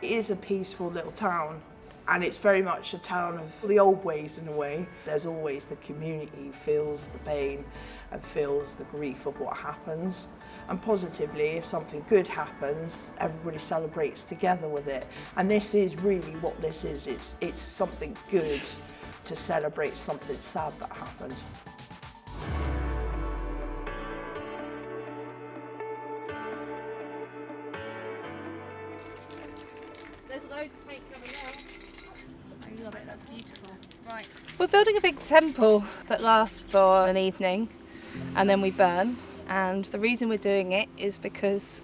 It is a peaceful little town, and it's very much a town of the old ways in a way. There's always the community feels the pain and feels the grief of what happens. And positively, if something good happens, everybody celebrates together with it. And this is really what this is. It's something good to celebrate something sad that happened. There's loads of paint coming out. I love it, that's beautiful. Right. We're building a big temple that lasts for an evening and then we burn. And the reason we're doing it is because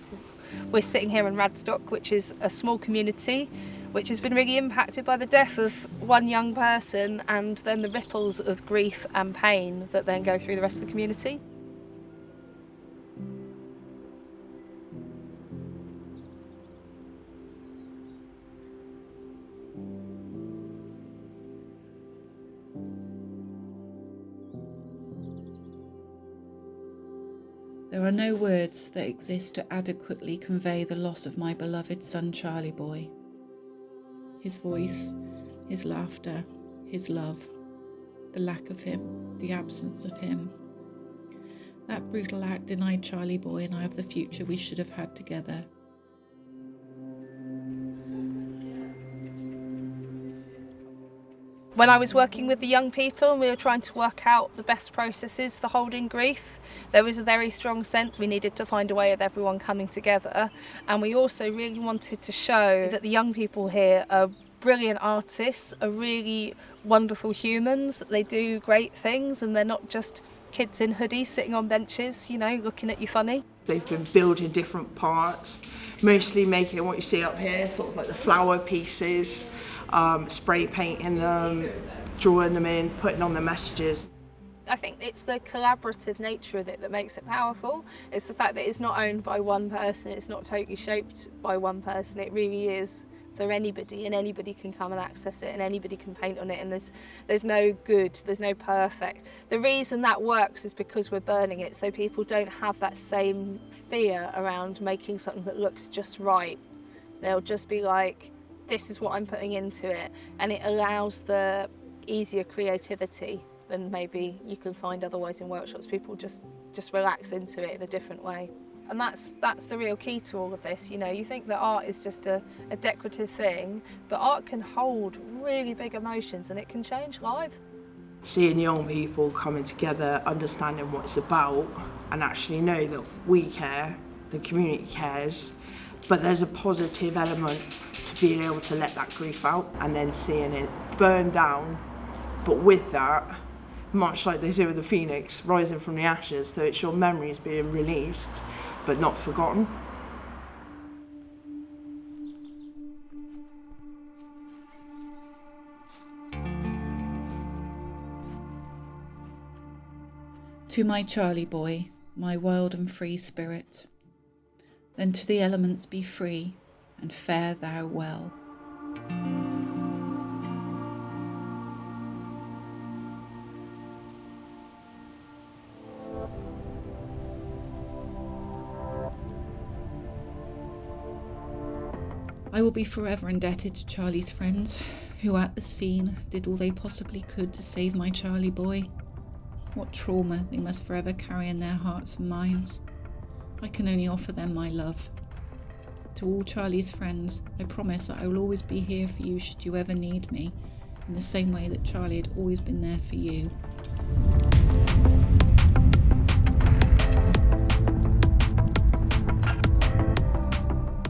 we're sitting here in Radstock, which is a small community which has been really impacted by the death of one young person and then the ripples of grief and pain that then go through the rest of the community. There are no words that exist to adequately convey the loss of my beloved son Charlie boy. His voice, his laughter, his love, the lack of him, the absence of him. That brutal act denied Charlie boy and I of the future we should have had together. When I was working with the young people and we were trying to work out the best processes for holding grief, there was a very strong sense we needed to find a way of everyone coming together. And we also really wanted to show that the young people here are brilliant artists, are really wonderful humans, that they do great things and they're not just kids in hoodies sitting on benches, you know, looking at you funny. They've been building different parts, mostly making what you see up here, sort of like the flower pieces, spray painting them, drawing them in, putting on the messages. I think it's the collaborative nature of it that makes it powerful. It's the fact that it's not owned by one person, it's not totally shaped by one person, it really is for anybody and anybody can come and access it and anybody can paint on it and there's no good, there's no perfect. The reason that works is because we're burning it so people don't have that same fear around making something that looks just right. They'll just be like, this is what I'm putting into it, and it allows the easier creativity than maybe you can find otherwise in workshops. People just relax into it in a different way. And that's the real key to all of this. You know, you think that art is just a decorative thing, but art can hold really big emotions and it can change lives. Seeing young people coming together, understanding what it's about, and actually know that we care, the community cares, but there's a positive element to being able to let that grief out and then seeing it burn down, but with that, much like they say with the phoenix, rising from the ashes, so it's your memories being released, but not forgotten. To my Charlie boy, my wild and free spirit, then to the elements be free, and fare thou well. I will be forever indebted to Charlie's friends, who at the scene did all they possibly could to save my Charlie boy. What trauma they must forever carry in their hearts and minds. I can only offer them my love. To all Charlie's friends, I promise that I will always be here for you should you ever need me, in the same way that Charlie had always been there for you.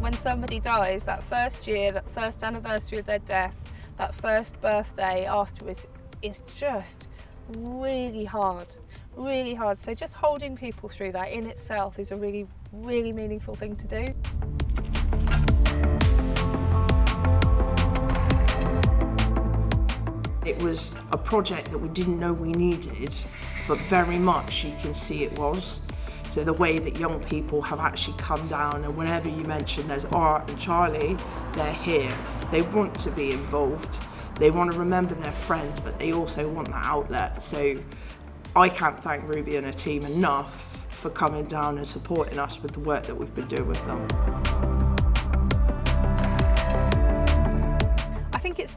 When somebody dies, that first year, that first anniversary of their death, that first birthday afterwards is just really hard, really hard. So just holding people through that in itself is a really, really meaningful thing to do. It was a project that we didn't know we needed, but very much you can see it was. So the way that young people have actually come down, and whenever you mention there's art and Charlie, they're here. They want to be involved. They want to remember their friends, but they also want that outlet. So I can't thank Ruby and her team enough for coming down and supporting us with the work that we've been doing with them.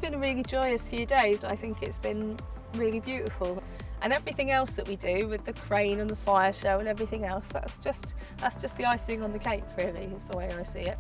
been a really joyous few days. I think it's been really beautiful. And everything else that we do with the crane and the fire show and everything else, that's just the icing on the cake, really, is the way I see it.